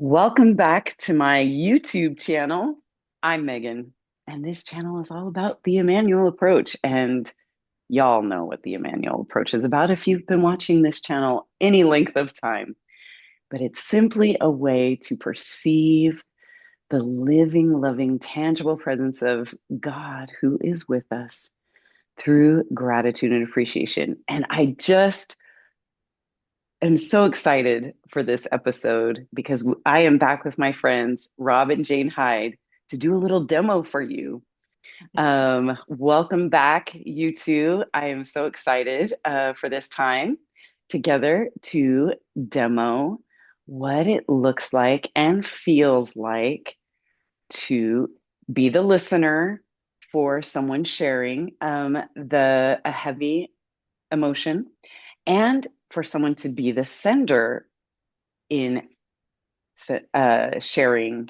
Welcome back to my YouTube channel. I'm Megan, and this channel is all about the Immanuel approach. And y'all know what the Immanuel approach is about if you've been watching this channel any length of time. But it's simply a way to perceive the living, loving, tangible presence of God who is with us through gratitude and appreciation. And I'm so excited for this episode because I am back with my friends, Rob and Jane Hyde, to do a little demo for you. Welcome back, you two. I am so excited for this time together to demo what it looks like and feels like to be the listener for someone sharing a heavy emotion and for someone to be the sender in sharing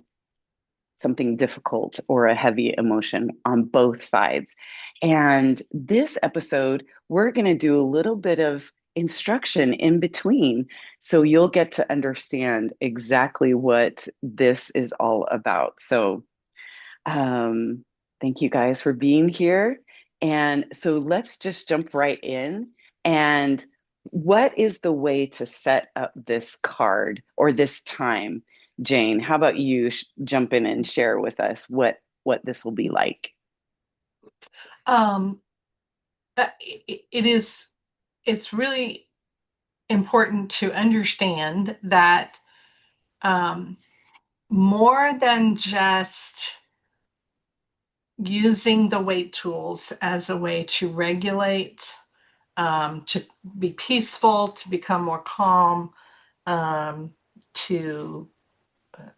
something difficult or a heavy emotion on both sides. And this episode, we're going to do a little bit of instruction in between. So you'll get to understand exactly what this is all about. So um, thank you guys for being here. And so let's just jump right in. And what is the way to set up this card or this time? Jane, how about you jump in and share with us what this will be like? Um, it's really important to understand that um, more than just using the weight tools as a way to regulate, to be peaceful, to become more calm, um, to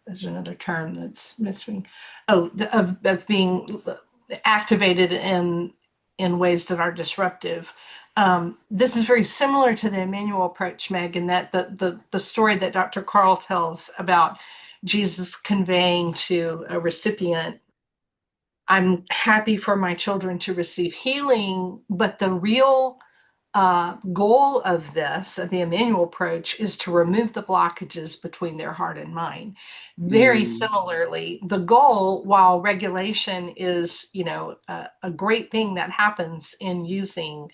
there's another term that's missing. Oh, of being activated in ways that are disruptive. This is very similar to the Immanuel approach, Meg, in that the story that Dr. Carl tells about Jesus conveying to a recipient, I'm happy for my children to receive healing, but the real goal of this, of the Immanuel approach, is to remove the blockages between their heart and mind. Very Mm, similarly, the goal, while regulation is, a great thing that happens in using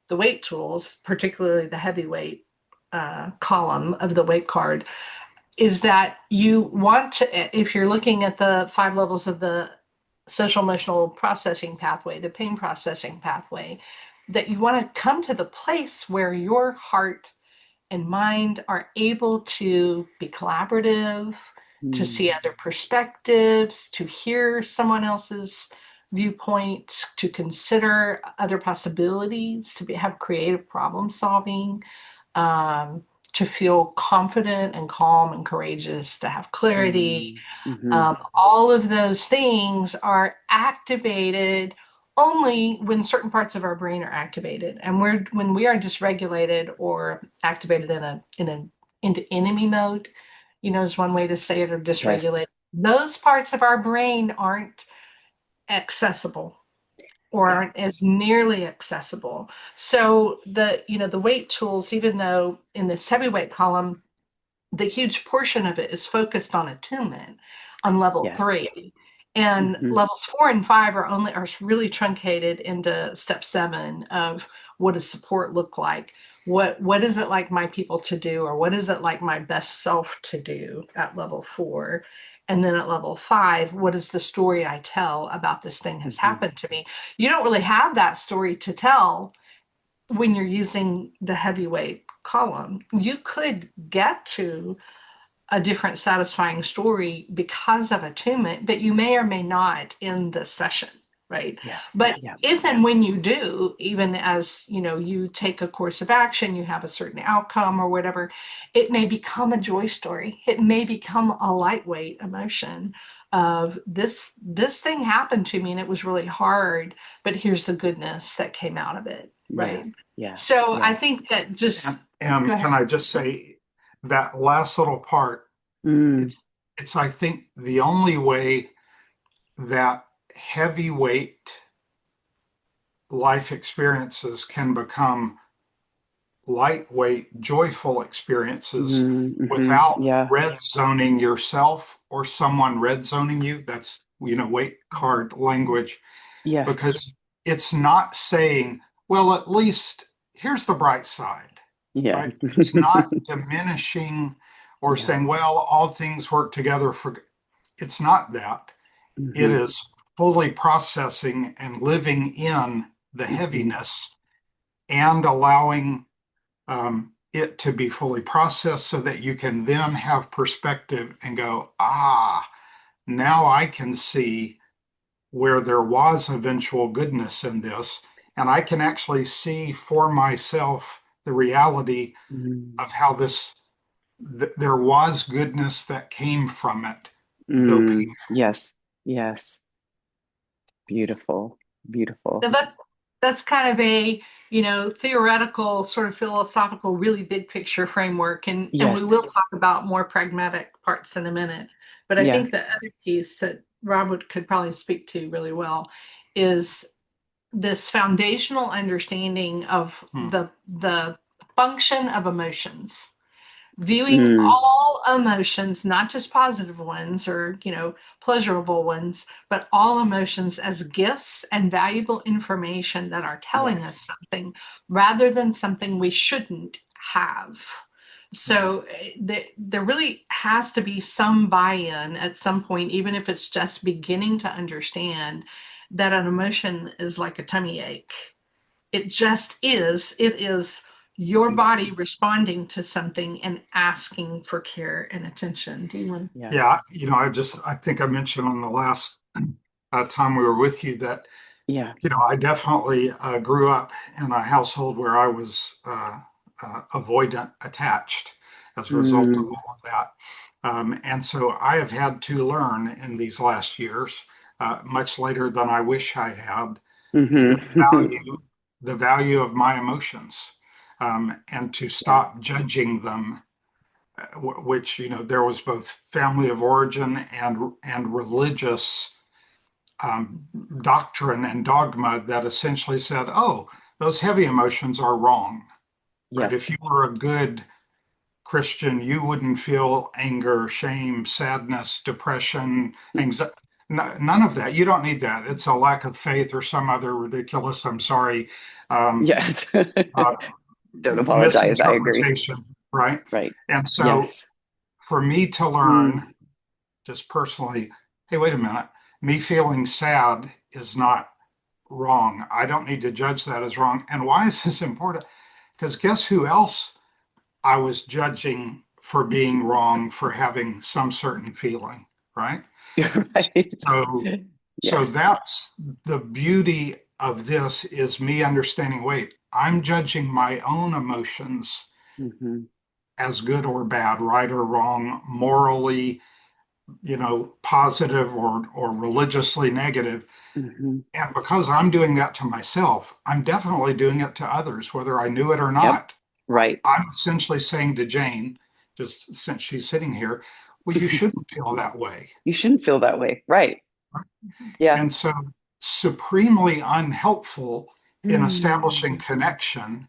the weight tools, particularly the heavyweight column of the weight card, is that you want to, if you're looking at the 5 levels of the social emotional processing pathway, the pain processing pathway, that you want to come to the place where your heart and mind are able to be collaborative, to see mm, other perspectives, to hear someone else's viewpoint, to consider other possibilities, have creative problem solving, um, to feel confident and calm and courageous, to have clarity. mm, mhm. All of those things are activated only when certain parts of our brain are activated, and when we are dysregulated or activated into enemy mode, is one way to say it, or dysregulated. Yes. Those parts of our brain aren't accessible or Yeah. aren't as nearly accessible. So the weight tools, even though in this heavyweight column, the huge portion of it is focused on attunement on level Yes. 3. And Hmm. levels 4 and 5 are really truncated into step 7 of what does support look like? What is it like my people to do, or what is it like my best self to do at level 4? And then at level 5, what is the story I tell about this thing has Hmm. happened to me? You don't really have that story to tell when you're using the heavyweight column. You could get to a different satisfying story because of attunement, but you may or may not in the session, right? Yeah. But Yeah. if and when you do, even as you take a course of action, you have a certain outcome or whatever, it may become a joy story. It may become a lightweight emotion of this thing happened to me and it was really hard, but here's the goodness that came out of it, Yeah. right? Yeah. So I Yeah. think that just go And ahead. can I just say that last little part, Mm, it's I think the only way that heavyweight life experiences can become lightweight, joyful experiences Mm-hmm. without Yeah. red zoning yourself or someone red zoning you. That's, weight card language, Yes. because it's not saying, well, at least here's the bright side, Yeah. right? It's not diminishing or Yeah. saying, well, all things work together for, it's not that. It Mm-hmm. is fully processing and living in the Mm-hmm. heaviness and allowing it to be fully processed so that you can then have perspective and go, now I can see where there was eventual goodness in this. And I can actually see for myself the reality Mm. of how there was goodness that came from it, though Mm. Yes. Yes. Beautiful. Now Beautiful. that's kind of a, theoretical, sort of philosophical, really big picture framework, and we Yes. will talk about more pragmatic parts in a minute. But I Yeah. think the other piece that Robert could probably speak to really well is this foundational understanding of Hmm. the function of emotions, viewing Mm. all emotions, not just positive ones or, pleasurable ones, but all emotions as gifts and valuable information that are telling us Yes. something rather than something we shouldn't have. Yeah. So there really has to be some buy-in at some point, even if it's just beginning to understand that an emotion is like a tummy ache. It just is. It is your body Yes. responding to something and asking for care and attention. Do you want? Yes. Yeah. I think I mentioned on the last time we were with you that, Yeah. I definitely grew up in a household where I was avoidant attached as a result of Mm. all of that. And so I have had to learn in these last years, much later than I wish I had, the Mm-hmm. value, the value of my emotions, and to Yeah. stop judging them, which, there was both family of origin and religious um, doctrine and dogma that essentially said, oh, those heavy emotions are wrong, right? If Yes. you were a good Christian, you wouldn't feel anger, shame, sadness, depression, anxiety. None of that. You don't need that. It's a lack of faith or some other ridiculous, I'm sorry, um, Yes. uh, Don't apologize. I agree. misinterpretation, right? Right. And so Yes. for me to learn, Mm. just personally, hey, wait a minute, me feeling sad is not wrong. I don't need to judge that as wrong. And why is this important? Because guess who else I was judging for being wrong for having some certain feeling, right? You're right. So, so Yes. that's the beauty of this is me understanding, wait, I'm judging my own emotions Mm-hmm. as good or bad, right or wrong, morally, positive or religiously negative. Mm-hmm. And because I'm doing that to myself, I'm definitely doing it to others, whether I knew it or Yep. not. Right. I'm essentially saying to Jane, just since she's sitting here, well, you shouldn't feel that way. You shouldn't feel that way. Right. Yeah. And so, supremely unhelpful in establishing Mm. connection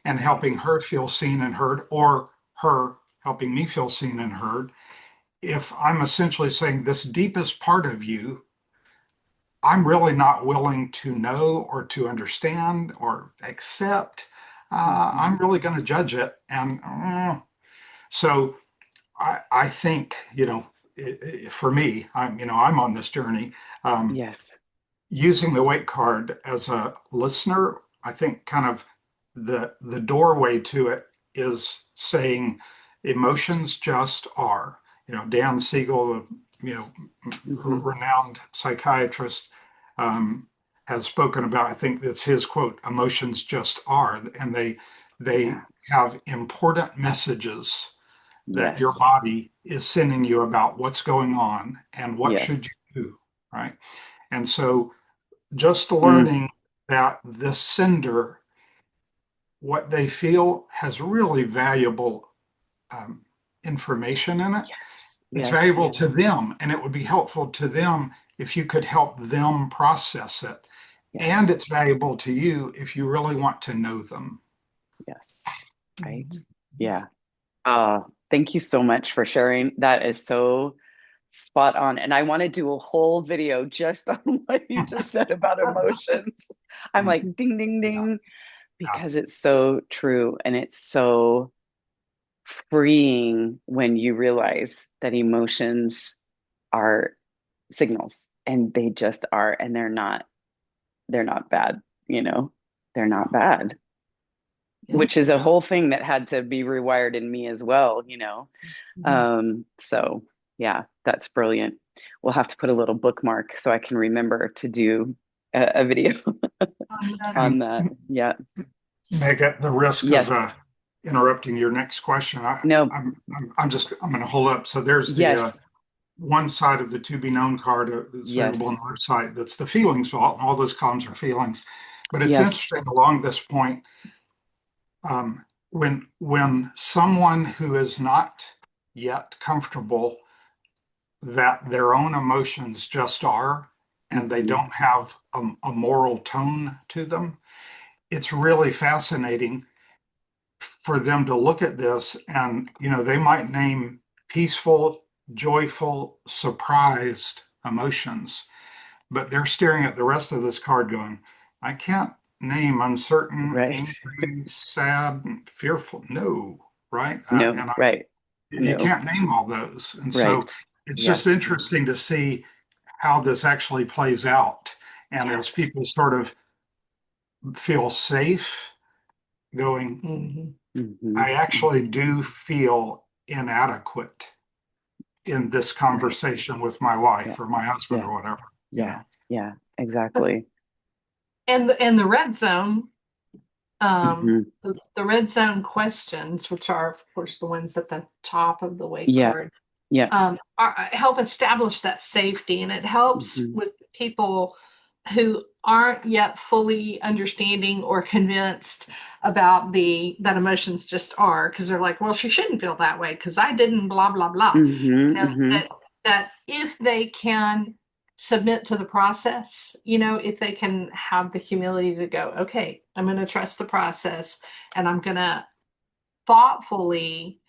and Right. helping her feel seen and heard, or her helping me feel seen and heard. If I'm essentially saying this deepest part of you, I'm really not willing to know or to understand or accept. Mm-hmm. I'm really going to judge it. And so I think, for me, I'm on this journey. Um, Yes. Using the weight card as a listener, I think kind of the doorway to it is saying emotions just are. Dan Siegel, the Mm-hmm. renowned psychiatrist, um, has spoken about. I think that's his quote: "Emotions just are," and they Yeah. have important messages that your Yes. body is sending you about what's going on and what should you Yes. do, right? And so just Mm. learning that this sender, what they feel has really valuable um, information in it. Yes. It's Yes. valuable to them, and it would be helpful to them if you could help them process it. And Yes. it's valuable to you if you really want to know them. Yes. Right. Mhm. Yeah. Thank you so much for sharing. That is so spot on. And I want to do a whole video just on what you just said about emotions. I'm Mm, like, ding, ding, yeah, ding, yeah. because it's so true. And it's so freeing when you realize that emotions are signals and they just are, and they're not bad, you know, they're not bad, Yeah. which is a Yeah. whole thing that had to be rewired in me as well, you know. Mhm. So yeah, that's brilliant. We'll have to put a little bookmark so I can remember to do a video That. on And that. Yeah. Meg, at the risk of Yes. interrupting your next question, No. I'm going to hold up. So there's the Yes. one side of the to be known card that's available on the Yes. website. That's the feelings vault, and all those columns are feelings. But it's Yes. interesting along this point, when someone who is not yet comfortable that their own emotions just are, and they Hmm. don't have a moral tone to them, it's really fascinating for them to look at this and, they might name peaceful, joyful, surprised emotions, but they're staring at the rest of this card going, I can't name uncertain, Right. angry, sad, and fearful. No, right? No. Right. You No. can't name all those. And so Right. it's just Yes. interesting to see how this actually plays out. And as Yes. people sort of feel safe going, Mhm. Hmm. I actually do feel inadequate in this Right. conversation with my Yeah. wife or my husband Yeah. or whatever, Yeah. Yeah. Exactly. And the red zone, Hmm. the red zone questions, which are of course the ones at the top of the weight Yeah. card, Yeah. help establish that safety, and it helps Hmm. with people who aren't yet fully understanding or convinced about the that emotions just are, because they're like, well, she shouldn't feel that way because I didn't, blah blah blah. Hmm. Hmm. That if they can submit to the process, if they can have the humility to go, okay, I'm going to trust the process, and I'm going to thoughtfully,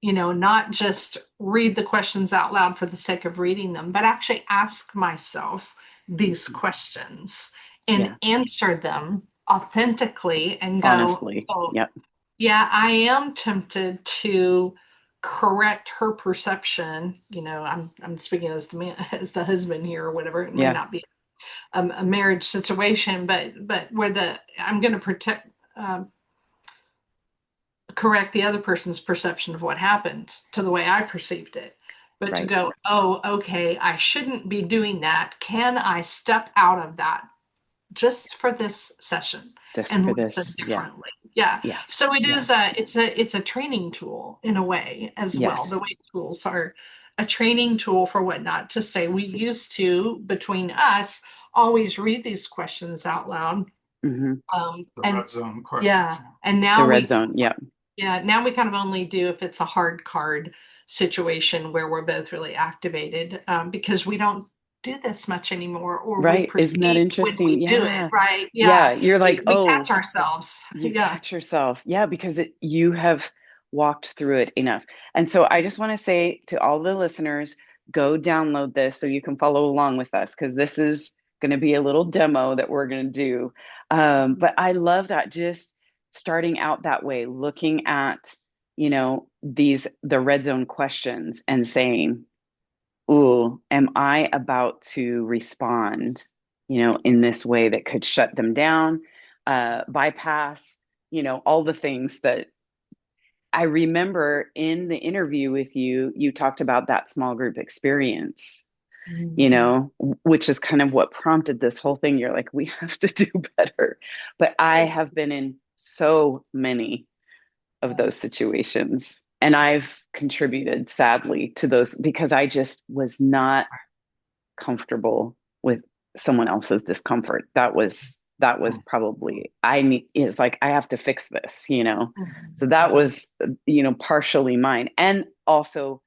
not just read the questions out loud for the sake of reading them, but actually ask myself these Hmm. questions and Yeah. answer them authentically and go, Honestly. oh, Yep. yeah, I am tempted to correct her perception. I'm speaking as the man, as the husband here, or whatever. It may Yeah. not be a marriage situation, but where I'm going to um, correct the other person's perception of what happened to the way I perceived it. But to Right. go, oh, okay, I shouldn't be doing that. Can I step out of that just for this session Just and for listen this. Yeah. differently? Yeah. Yeah. So it Yeah. is it's a training tool in a way as well. The Yes. way tools are a training tool for whatnot to say. We used to, between us, always read these questions out loud. Hmm. the And red zone questions. yeah, and The now red zone. Yeah. now we kind of only do if it's a hard card situation where we're both really activated, because we don't do this much anymore, or we Right. Isn't that perceive when interesting? we do it, Yeah. right? Yeah. Yeah, You're like, we oh, catch ourselves. you Yeah. catch yourself. Yeah, because you have walked through it enough. And so I just want to say to all the listeners, go download this so you can follow along with us, because this is going to be a little demo that we're going to do. But I love that, just starting out that way, looking at, the red zone questions and saying, ooh, am I about to respond, in this way that could shut them down, bypass, all the things that I remember in the interview with you, you talked about that small group experience, Mhm. which is kind of what prompted this whole thing. You're like, we have to do better. But I Right. have been in so many of those Yes. situations. And I've contributed sadly to those because I just was not comfortable with someone else's discomfort. That was probably I need it's like I have to fix this, So that Mhm. was partially mine, and also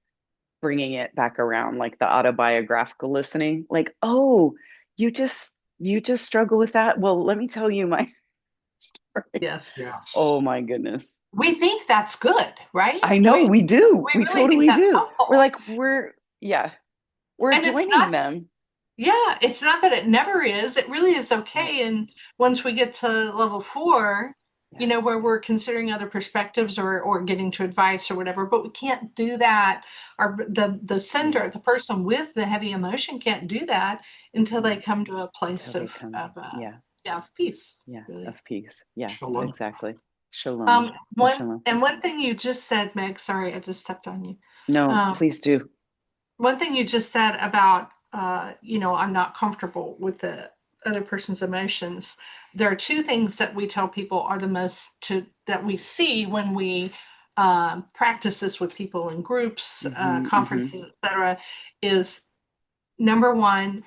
bringing it back around, like the autobiographical listening, like, oh, you just struggle with that. Well, let me tell you my story. Yes. Yes. Oh my goodness. we think that's good, right? I know we do. We We really think totally that's do. We're helpful. like, yeah, we're And it's joining not, them. yeah, it's not that it never is. It really is Right. okay. And once we get to level 4, Yeah. where we're considering other perspectives or getting to advice or whatever, but we can't do that. Or the Yeah. sender, the person with the heavy emotion can't do that until they Yeah. come to a Until place they come. Yeah. yeah, of peace, Yeah. really. Of peace. Yeah. Shalom. Exactly. Shalom. Oh, shalom. One thing you just said, Meg, sorry, I just stepped on you. No, Um, please do. One thing you just said about, I'm not comfortable with the other person's emotions. There are two things that we tell people are the that we see when we practice this with people in groups, Hmm. Hmm. conferences, etc. Is number one,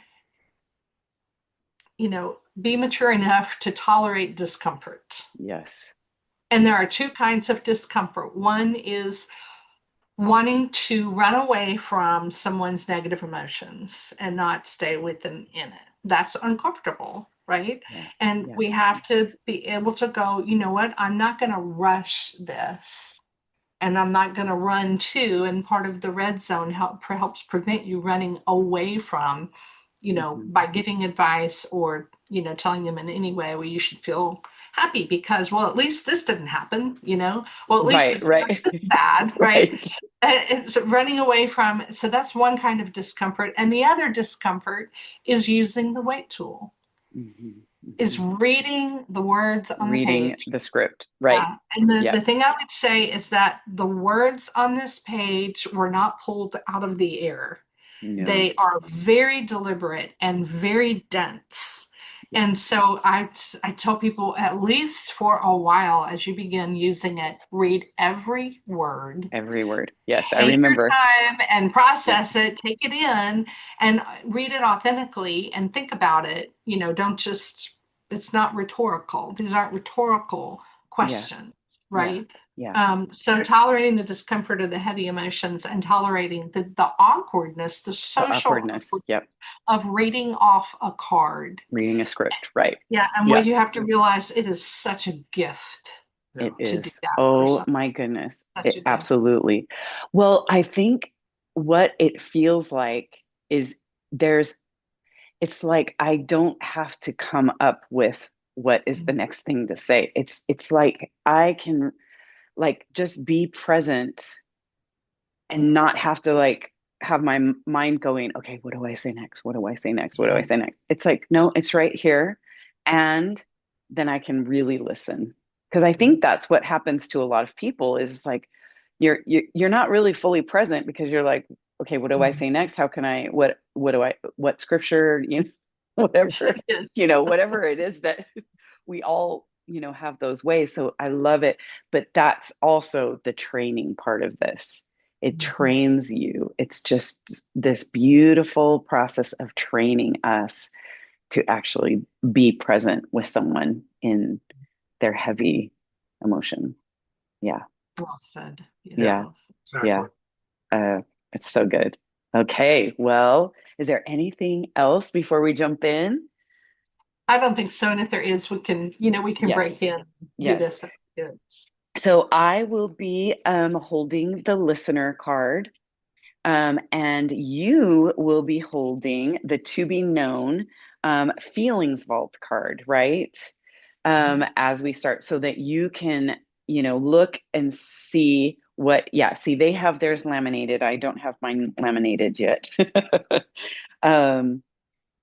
be mature enough to tolerate discomfort. Yes. And there are Yes. two kinds of discomfort. One is wanting to run away from someone's negative emotions and not stay with them in it. That's uncomfortable, right? Yeah. And we Yes. have to Yes. be able to go, you know what? I'm not going to rush this and I'm not going to run to. And part of the red zone helps prevent you running away from, Hmm. by giving advice or, telling them in any way where you should feel happy because, well, at least this didn't happen, well, at least Right. it's not Right. this bad, right? Right. It's running away from. So that's one kind of discomfort. And the other discomfort is using the weight tool, Hmm. is Hmm. reading the words on the Reading page. the script. Right. Yeah. And Yeah. the thing I would say is that the words on this page were not pulled out of the air. No. They are very deliberate and very dense. And Yes. so I tell people, at least for a while, as you begin using it, read every word, Every word. Yes. I take your remember. time and Yeah. process it, take it in and read it authentically and think about it. Don't just, it's not rhetorical. These aren't rhetorical Yeah. questions, Yeah. right? Yeah. So tolerating the discomfort of the heavy emotions and tolerating the awkwardness, the The social awkwardness. awkwardness Yep. of reading off a card. Reading a script. Right. Yeah, and Yeah. what you have to realize, it is such a gift Yeah. It to do is. that for Oh someone. my goodness. Such It a gift. absolutely. Well, I think what it feels like is there's, it's like I don't have to come up with what is the next thing to say. It's like I can like just be present and not have to like have my mind going, okay, what do I say next? What do I say next? What do I say next? It's like, no, it's right here. And then I can really listen. Because I think that's what happens to a lot of people is like you're not really fully present because you're like, okay, what do I say next? How can I what do I what scripture, whatever, Yes. whatever it is that we all, have those ways. So I love it. But that's also the training part of this. It trains you. It's just this beautiful process of training us to actually be present with someone in their heavy emotion. Yeah. Well said. Yeah. Yeah. Beautiful. Yeah. Exactly. Uh, it's so good. Okay. Well, is there anything else before we jump in? I don't think so. And if there is, we can break Yes. in, do Yes. this. Good. So I will be holding the listener card. And you will be holding the to be known feelings vault card, right? As we start, so that you can, look and see what, yeah, see, they have theirs laminated. I don't have mine laminated yet. um,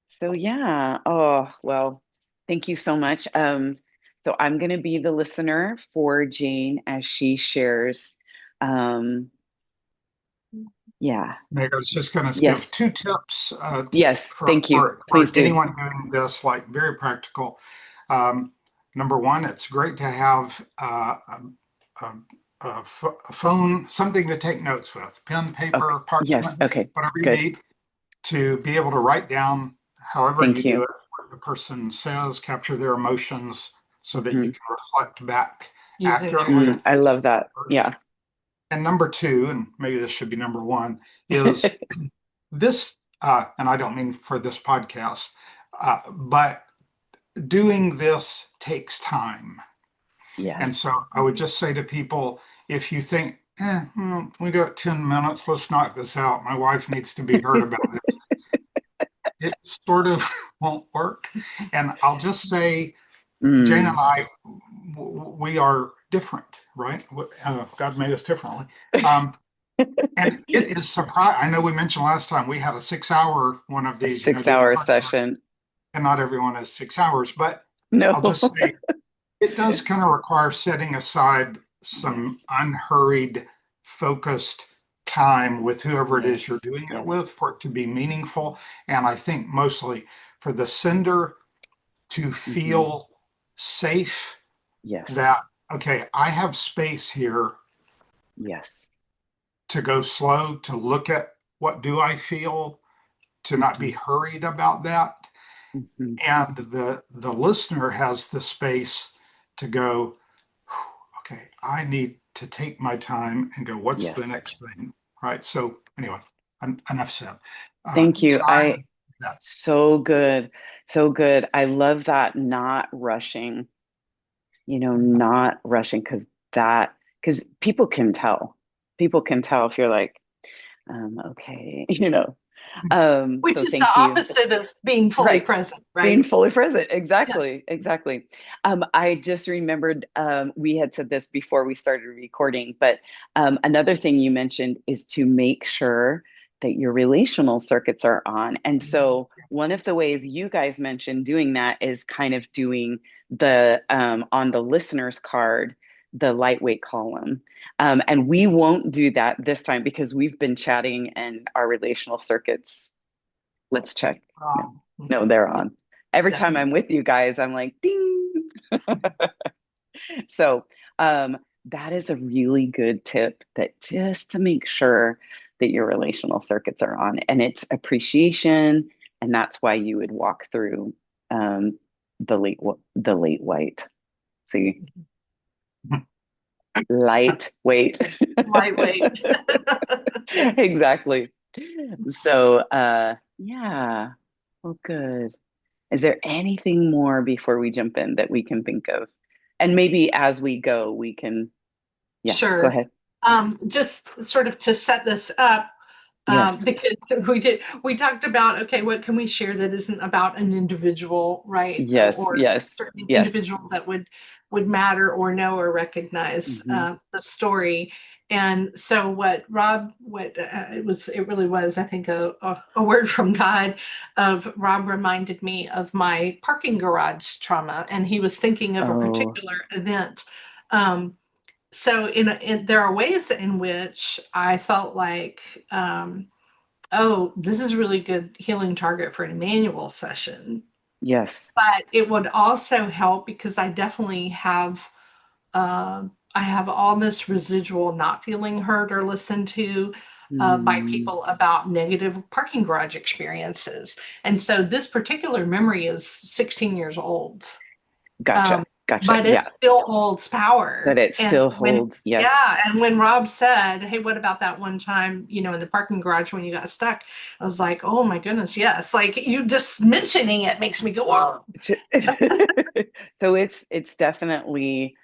so, yeah. Oh, well, thank you so much. So, I'm going to be the listener for Jane as she shares. Um, yeah. Nick, I was just going to give Yes. two tips Yes, for, thank you. Please do. anyone doing this, like very practical. Um, Number one, it's great to have a, a phone, something to take notes with, pen, Okay. paper, Yes. parchment, Okay. whatever you Good. need to be able to write down however you Thank do you. it, what the person says, capture their emotions so that you Hmm. can reflect back Using their accurately. exact. I love that. Yeah. And number two, and maybe this should be number one, is this, and I don't mean for this podcast, but doing this takes time. And so Yes. I would just say to people, if you think, we got 10 minutes, let's knock this out. My wife needs to be heard about this. It sort of won't work. And I'll just say, Jane and Mm. I, we are different, right? God made us differently. Um, and it is surprising. I know we mentioned last time we had a 6 hour one of A these, 6 hour session. and not everyone is 6 hours, but No. I'll just say it does kind of require setting aside some Yes. unhurried, focused time with whoever it is you're Yes. doing it Yes. with for it to be meaningful. And I think mostly for the sender to Hmm. feel safe Yes. that, okay, I have space here Yes. to go slow, to look at what do I feel, to not be Hmm. hurried about that. Hmm. And the listener has the space to go, okay, I need to take my time and go, what's the Yes. next thing? Right. So anyway, enough said. Thank you. Time, yeah. So good. So good. I love that not rushing, not rushing because people can tell. People can tell if you're like, okay, Which so is the thank you. opposite of being fully Right. present, Being right? fully present. Yeah. Exactly. Exactly. I just remembered we had said this before we started recording, but another thing you mentioned is to make sure that your relational circuits are on. And so one of the ways you guys mentioned doing that is kind of doing the on the listener's card, the lightweight column. And we won't do that this time because we've been chatting and our relational circuits. Let's check. No, no, they're Yeah. on. Every Yeah. time I'm with you guys, I'm like, ding. So that is a really good tip that just to make sure that your relational circuits are on. And it's appreciation. And that's why you would walk through um, the late white. See, lightweight. Lightweight. Yes. Exactly. So yeah. Well, good. Is there anything more before we jump in that we can think of? And maybe as we go, we can, yeah, go Sure. ahead. Just sort of to set this up, Yes. because we talked about, okay, what can we share that isn't about an individual, right? Yes. Or Yes. certain Yes. individual that would matter or know or recognize Hmm. the story. And so it really was, I think, a word from God. Of Rob reminded me of my parking garage trauma, and he was thinking of a Oh, particular event. Um, so there are ways in which I felt like, oh, this is a really good healing target for an Immanuel session. yes. But it would also help because I have all this residual not feeling heard or listened to by Mm, people about negative parking garage experiences. And so this particular memory is 16 years old. gotcha. Um, Gotcha. but it Yeah. still holds But power. it And still holds. Yes. when Rob said, "Hey, what about that one time, in the parking garage when you got stuck?" I was like, "Oh my goodness, yes!" Like you just mentioning it makes me go, "Whoa!" So it's definitely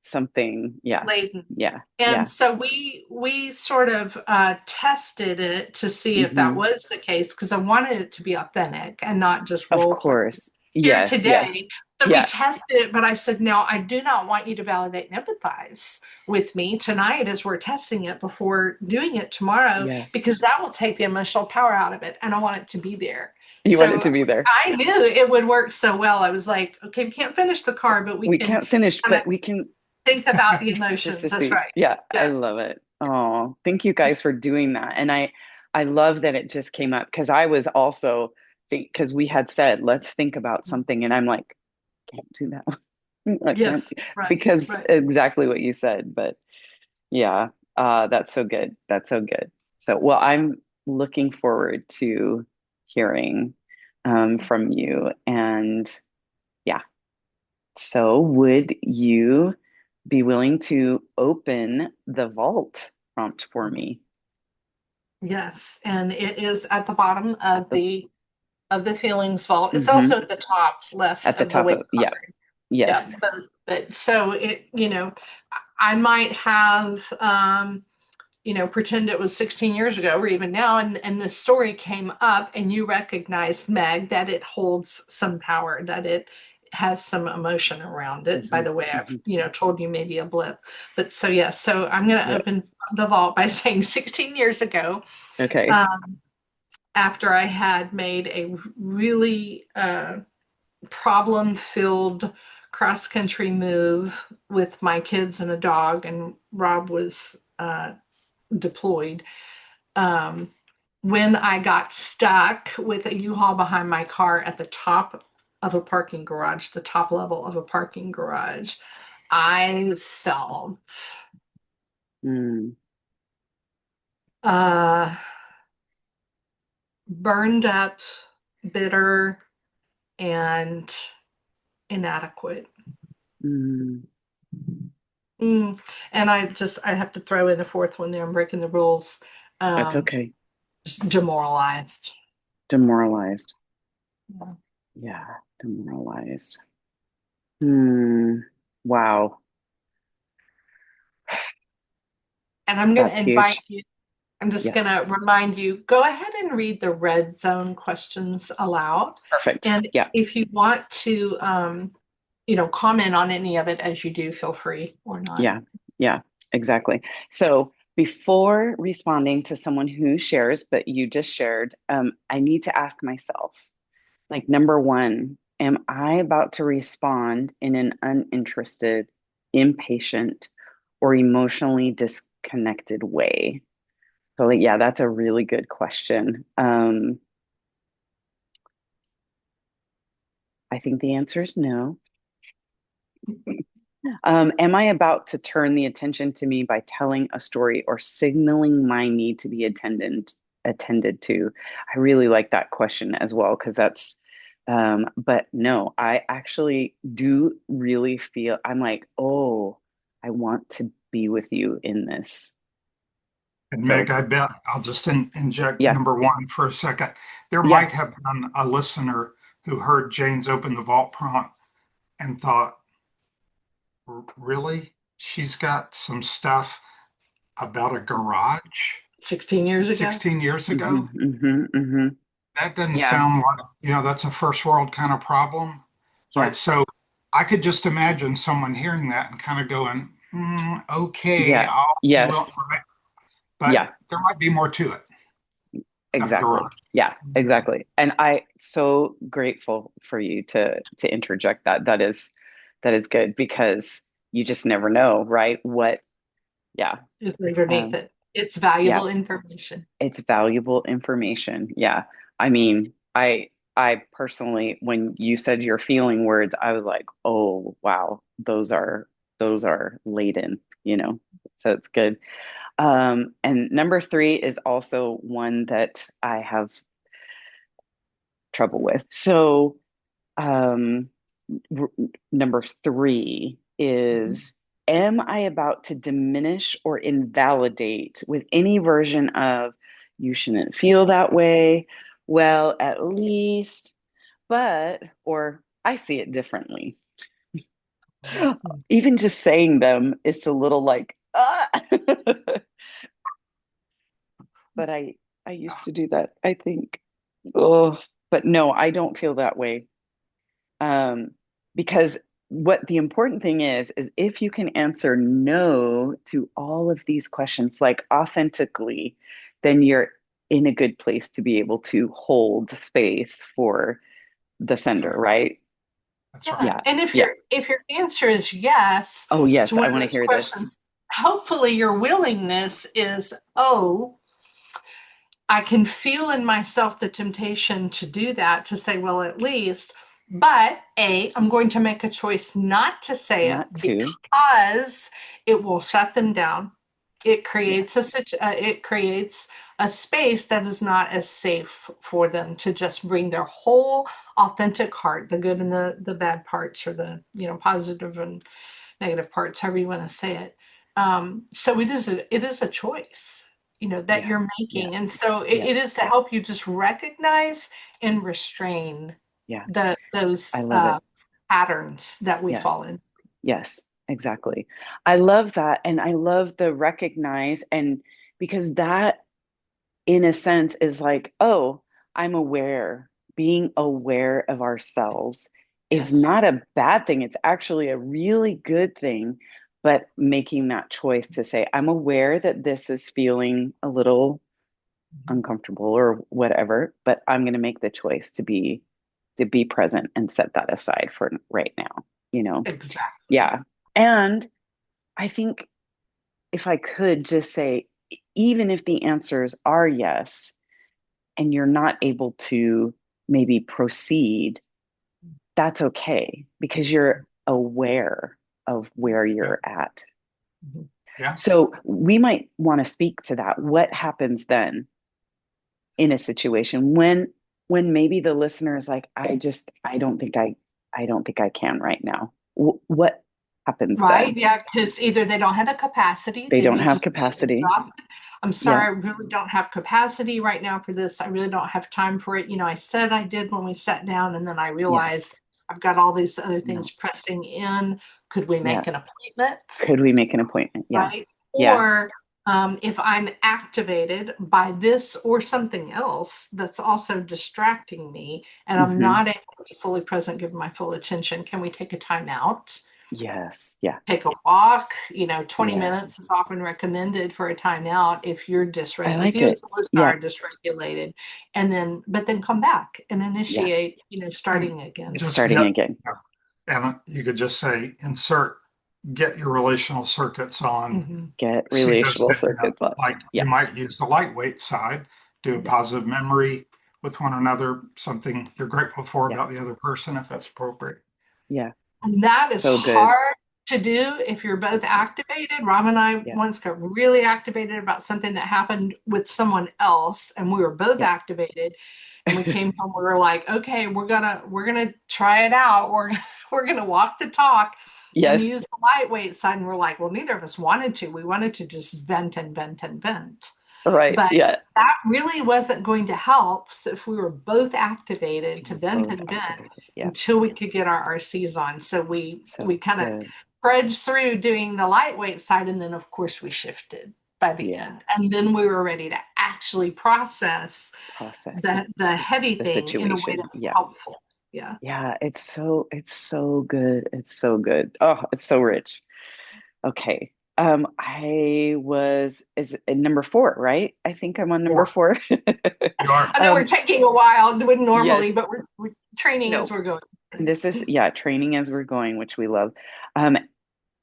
something. Yeah. Laden. Yeah. And Yeah. so we sort of tested it to see if that Hmm. was the case because I wanted it to be authentic and not just Of role play course. here Yes. Yes. today. So we Yeah. tested it, but I said, no, I do not want you to validate and empathize with me tonight as we're testing it before doing it tomorrow, Yeah. because that will take the emotional power out of it. And I want it to be there. You want it So to be there. I knew it would work so well. I was like, okay, we can't finish the car, but we We can can't finish, kind of but we can think about the just to emotions. That's see. right. Yeah, I Yeah. love it. Oh, thank you guys for doing that. And I love that it just came up because I was also think because we had said let's think about something, and I'm like, can't do that. I can't Yes. Right. because Right. exactly what you said. But yeah, that's so good. That's so good. So well, I'm looking forward to hearing from you. And yeah, so would you be willing to open the vault prompt for me Yes. And it is at the bottom at of the feelings vault. It's hmm also at the top left at the of the top weight of, yeah, card. Yeah, yes. But so I might have, pretend it was 16 years ago or even now, and this story came up, and you recognized, Meg, that it holds some power, that it has some emotion around it. By Hmm. the way, I've, Hmm. told you maybe a blip. But so, yeah, so I'm going to Yep. open the vault by saying 16 years ago, Okay. um, after I had made a really problem filled cross country move with my kids and a dog, and Rob was deployed. Um, when I got stuck with a U-Haul behind my car at the top of a parking garage, the top level of a parking garage, I felt Mm. uh, burned up, bitter, and inadequate. Mm. Mm. And I have to throw in the fourth one there. I'm breaking the rules. That's Um, okay. just demoralized. Demoralized. Yeah. Yeah, demoralized. Hmm. Wow. And I'm going to That's invite huge. you, I'm just going Yes. to remind you, go ahead and read the red zone questions aloud. Perfect. And Yeah. if you want to, comment on any of it as you do, feel free or not. Yeah. Yeah. Exactly. So before responding to someone who shares, but you just shared, I need to ask myself, like, number one, am I about to respond in an uninterested, impatient, or emotionally disconnected way? So, like, yeah, that's a really good question. I think the answer is no. Am I about to turn the attention to me by telling a story or signaling my need to be attended to? I really like that question as well, because but no, I actually do really feel I'm like, oh, I want to be with you in this. And Meg, So I bet I'll just inject yeah, number one for a second. There yeah, might have been a listener who heard Jane's open the vault prompt and thought, really? She's got some stuff about a garage 16 years ago. 16 years hmm, ago? hmm, hmm, That doesn't yeah, sound like, that's a first world kind of problem, right? yeah, So I could just imagine someone hearing that and kind of going, okay, yeah, I'll be willing, yes, but yeah. there might be more to it than a Exactly. garage. Yeah, exactly. And I so grateful for you to interject that. That is good because you just never know, right? What, yeah. Is underneath Um, it. It's yeah, valuable information. it's valuable information. Yeah. I mean, I personally, when you said your feeling words, I was like, oh wow, those are laden, you know. So it's good. And number three is also one that I have trouble with. So, um, r- number three Mhm. is, am I about to diminish or invalidate with any version of, you shouldn't feel that way? Well, at least, but, or I see it differently. Even just saying them is a little like, ah. But I used to do that, I think. Oh, but no, I don't feel that way. Um, because what the important thing is if you can answer no to all of these questions, like authentically, then you're in a good place to be able to hold space for the sender, Exactly. right? That's right. Yeah. Yeah. And Yeah. if your answer is yes Oh, to yes. one I of want to those hear this. questions, hopefully your willingness is, oh, I can feel in myself the temptation to do that, to say, well, at least, but A, I'm going to make a choice not to say it Not to. because it will shut them down. It creates Yes. it creates a space that is not as safe for them to just bring their whole authentic heart, the good and the bad parts, or the positive and negative parts, however you want to say it. So it is a choice, that Yeah. you're Yeah. making, and so Yeah. it is to help you just recognize and restrain Yeah. those I love it. patterns that we fall Yes. in. Yes, exactly. I love that. And I love the recognize, and because that, in a sense, is like, oh, I'm aware. Being aware of ourselves is Yes. not a bad thing. It's actually a really good thing. But making that choice to say, I'm aware that this is feeling a little uncomfortable or whatever, but I'm going to make the choice to be present and set that aside for right now, you know? Exactly. Yeah. And I think if I could just say, even if the answers are yes, and you're not able to maybe proceed, that's okay because you're aware of where Yeah. you're at. Mhm. Yeah. So we might want to speak to that. What happens then in a situation when maybe the listener is like, I don't think I can right now. What happens Right. then? Yeah. Because either they don't have the capacity, They they don't may have just be capacity. exhausted. I'm Yeah, sorry, I really don't have capacity right now for this. I really don't have time for it. I said I did when we sat down, and then I yeah, realized I've got all these other things no, pressing in. Could we yeah. make an appointment? Could we make an appointment? Yeah, Right? yeah. Or if I'm activated by this or something else that's also distracting me, and I'm Hmm. not able to be fully present, give my full attention, can we take a time out? Yes, yeah, Take a walk? 20 yeah. minutes is often recommended for a timeout if you're I if like you as it. a listener Yeah, are dysregulated, but then come back and yeah. initiate, And starting again. just Starting get, again. and you could just say, insert, get your relational circuits on, Hmm. and Get see those, relational circuits up. like Yeah, you might use the lightweight side, do a yeah, positive memory with one another, something you're grateful for yeah, about the other person, if that's appropriate. yeah. And that is So good. hard to do if you're both activated. Rob and I Yeah, once got really activated about something that happened with someone else, and we were both yeah. activated. And we came home, we were like, okay, we're gonna try it out. We're gonna walk the talk and Yes. use the lightweight side. And we're like, well, neither of us wanted to. We wanted to just vent and vent and vent. Right. But Yeah. that really wasn't going to help. So if we were both activated to You're vent both and vent activated. Yeah. until we could get our RCs on. So we So kind of good. trudged through doing the lightweight side, and then of course we shifted by the Yeah. end. And then we were ready to actually process Process the heavy the thing in a way that situation. was Yeah. helpful. Yeah. Yeah. It's so good. It's so good. Oh, it's so rich. Okay. I was is number four, right? I think I'm on number Four, four. you are. I know we're Um, taking a while doing normally, yes. but we're training as No. we're going. This is, yeah, training as we're going, which we love. Um,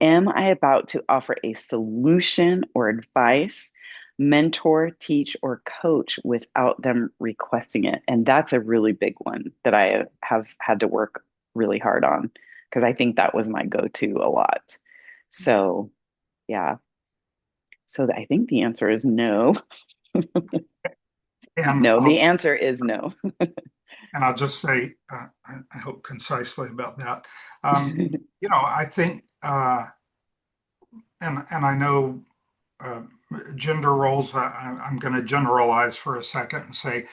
am I about to offer a solution or advice, mentor, teach, or coach without them requesting it? And that's a really big one that I have had to work really hard on because I think that was my go-to a lot. So, yeah. So I think the answer is no. And No, the I'll answer is no. and I'll just say, I hope concisely about that. I think, and I know uh, gender roles. I'm going to generalize for a second and say,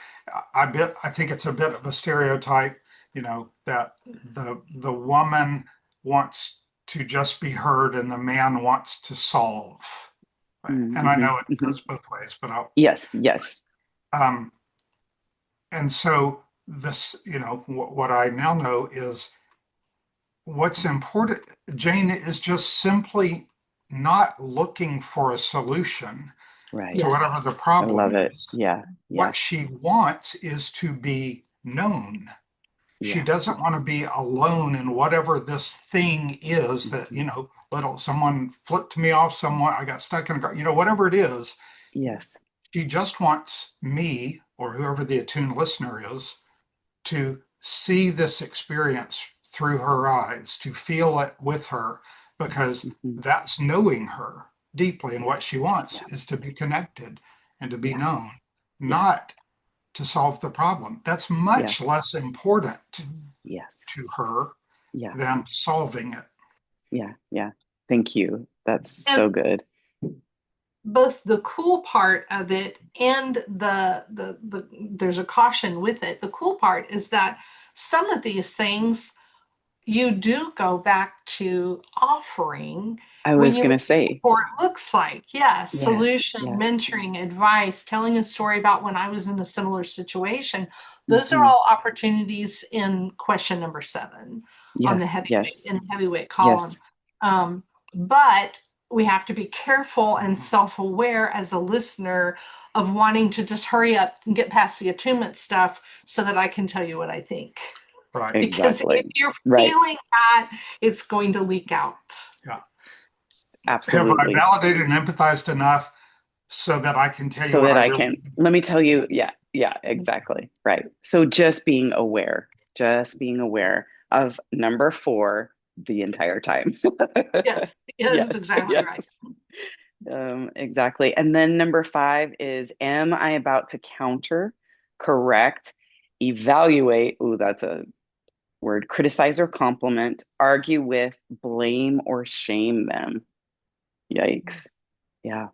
I think it's a bit of a stereotype. That the woman wants to just be heard and the man wants to solve. Right? And I Hmm. know it Hmm. goes both ways, but I'll. Yes, yes. Um, and so this, what I now know is what's important. Jane is just simply not looking for a solution to Right. whatever the Yes. I problem love it. is. Yeah, yeah, What she wants is to be known. She yeah. doesn't want to be alone in whatever this thing is that, Hmm. little someone flipped me off, someone I got stuck in a car, whatever it is. Yes. She just wants me or whoever the attuned listener is to see this experience through her eyes, to feel it with her, because Hmm. that's knowing her deeply. And what Yes. she wants Yeah, is to be connected and to be yeah, known, yeah, not to solve the problem. That's yeah. much less important Yes. to her Yeah, than solving it. yeah, yeah. Thank you. That's so And good. both the cool part of it and there's a caution with it. The cool part is that some of these things you do go back to offering I when was you going look to at say, what it looks like. Yes, yes, solution, yes. mentoring, advice, telling a story about when I was in a similar situation. Those are Hmm. all opportunities in question number 7 on the Yes, heavyweight yes, in the heavyweight column. yes. But we have to be careful and self-aware as a listener of wanting to just hurry up and get past the attunement stuff so that I can tell you what I think. Right. Because if Exactly. you're Right. feeling that, it's going to leak out. Yeah. Have I Absolutely. validated and empathized enough so that I can tell you So what that I I really can, let me tell you, yeah, yeah, exactly. Right. So just being aware of number 4 the entire time. Yes, yes, Yes, exactly yes. right. Exactly. And then number 5 is, am I about to counter, correct, evaluate? Ooh, that's a word. Criticize or compliment, argue with, blame or shame them. Yikes. Yeah.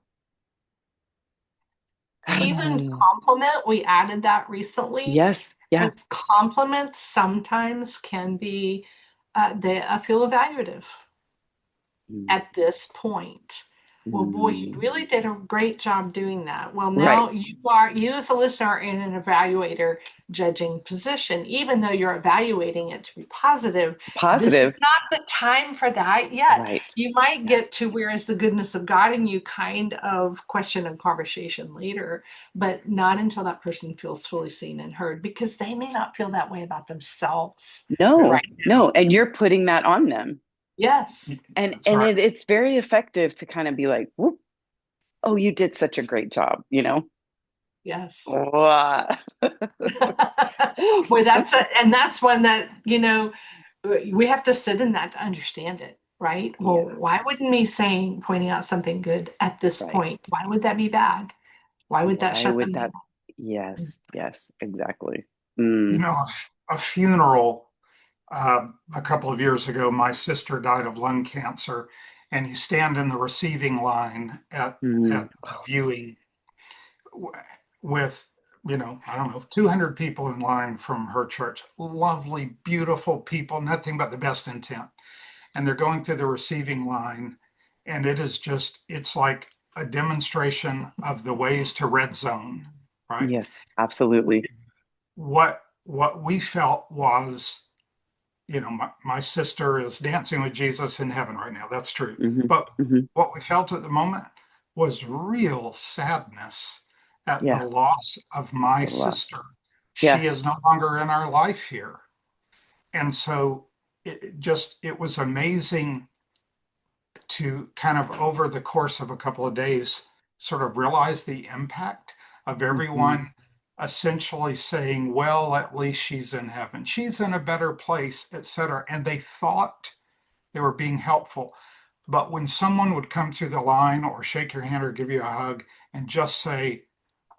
Even compliment, we added that recently. Yes. Yeah. Because compliments sometimes can be, they feel evaluative Mm. at this point. Well, boy, you Mm. really did a great job doing that. Well, Right. now you as a listener are in an evaluator judging position, even though you're evaluating it to be positive. This is Positive. not the time for that yet. Right. You might Yeah. get to where is the goodness of God in you kind of question and conversation later, but not until that person feels fully seen and heard, because they may not feel that way about themselves Yeah, No, right no. now. And you're putting that on them. Yes. that's right. It's very effective to kind of be like, whoop, oh, you did such a great job, you know? Yes. Wah. Oof. Boy, and that's one that, we have to sit in that to understand it, right? Well, Yeah. why wouldn't me saying, pointing out something good at this Right. point, why would that be bad? Why would that Why shut would them that? down? Yes, yes, exactly. You Mm. know, a funeral a couple of years ago, my sister died of lung cancer, and you stand in the receiving line Mm. at the viewing with, I don't know, 200 people in line from her church. Lovely, beautiful people, nothing but the best intent. And they're going through the receiving line, and it's like a demonstration of the ways to red zone, right? Yes, absolutely. What we felt was, my sister is dancing with Jesus in heaven right now. That's true. Hmm. But Hmm. what we felt at the moment was real sadness at the Yeah, loss of my the sister. loss. She Yeah. is no longer in our life here. And so it was amazing to kind of over the course of a couple of days sort of realize the impact of Hmm. everyone essentially saying, well, at least she's in heaven, she's in a better place, etc. And they thought they were being helpful. But when someone would come through the line or shake your hand or give you a hug and just say,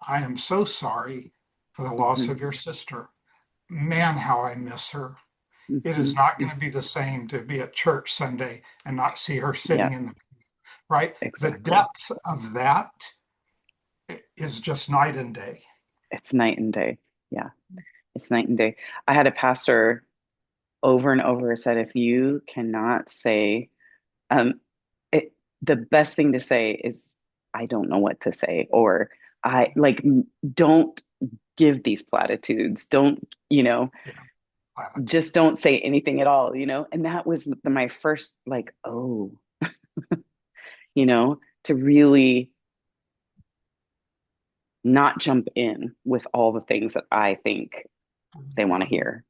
I am so sorry for the loss Hmm. of your sister, man, how I miss her. It is Hmm. not going to be the same to be at church Sunday and not see her Yeah, sitting in the right. The exactly. depth of that is just night and day. It's night and day. Yeah, it's night and day. I had a pastor over and over said, if you cannot say, um, it, the best thing to say is, I don't know what to say, or I like, don't give these platitudes. Don't, Yeah, just platitudes. don't say anything at all, And that was my first, like, oh, to really not jump in with all the things that I think they want to hear,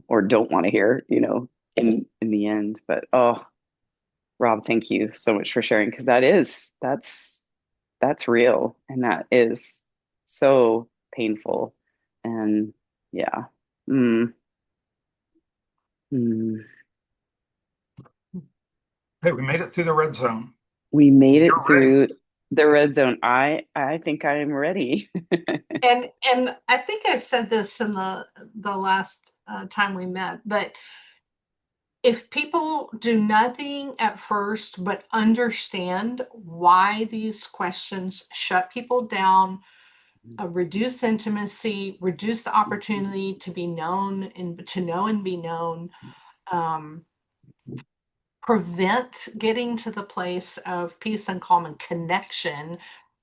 or don't want to hear, in the end. But oh, Rob, thank you so much for sharing, because that's real, and that is so painful. And yeah. Mm, mm. Hey, we made it through the red zone. We made it You're ready. through the red zone. I think I am ready. And I think I said this in the last time we met, but if people do nothing at first but understand why these questions shut people down, reduce intimacy, reduce the opportunity to be known and to know and be known, um, prevent getting to the place of peace and calm and connection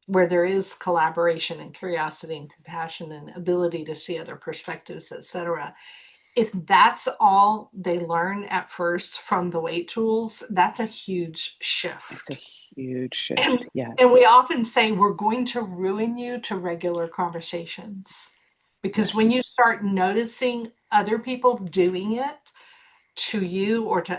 where there is collaboration and curiosity and compassion and ability to see other perspectives, etc. If that's all they learn at first from the weight tools, that's a huge It's a shift. huge shift. And Yes. we often say we're going to ruin you to regular conversations, because when Yes. you start noticing other people doing it to you or to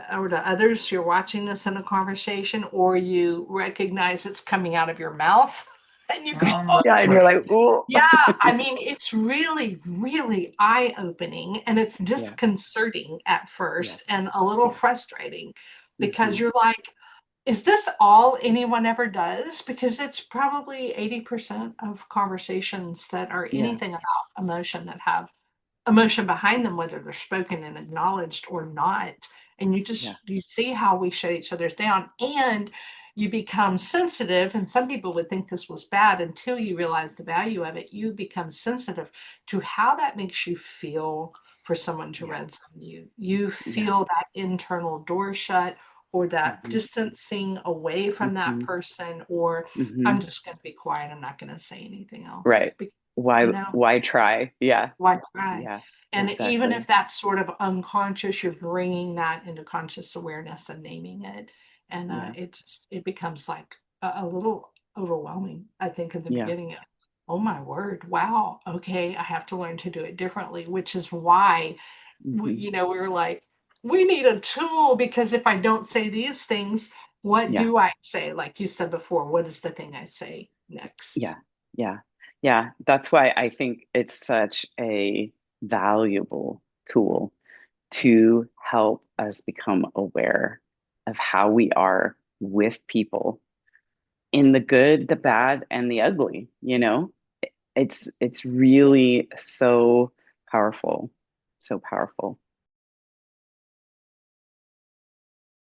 others, you're watching this in a conversation, or you recognize it's coming out of your mouth and you go, oh, Yeah, and you're Right. like, oh, yeah, I mean, it's really, really eye-opening, and it's yeah, disconcerting at first yes, and a little yes. frustrating, because Hmm. you're like, is this all anyone ever does? Because it's probably 80% of conversations that are Yeah, anything about emotion that have emotion behind them, whether they're spoken and acknowledged or not. And yeah, you see how we shut each other's down, and you become sensitive. And some people would think this was bad until you realize the value of it. You become sensitive to how that makes you feel for someone to yeah, ransom you. You yeah. feel that internal door shut, or that Hmm. distancing away from that Hmm. person, or Hmm. I'm just going to be quiet. I'm not going to say anything else. Right. Why, You know, why try? Yeah, why try? yeah, And even exactly. if that's sort of unconscious, you're bringing that into conscious awareness and naming it, and Yeah, it becomes like a little overwhelming. I think in the yeah. beginning, oh my word, wow, okay, I have to learn to do it differently, which is why Hmm. we were like, we need a tool, because if I don't say these things, what Yeah, do I say? Like you said before, what is the thing I say next? yeah, yeah, yeah. That's why I think it's such a valuable tool to help us become aware of how we are with people in the good, the bad, and the ugly, you know? It's really so powerful, so powerful.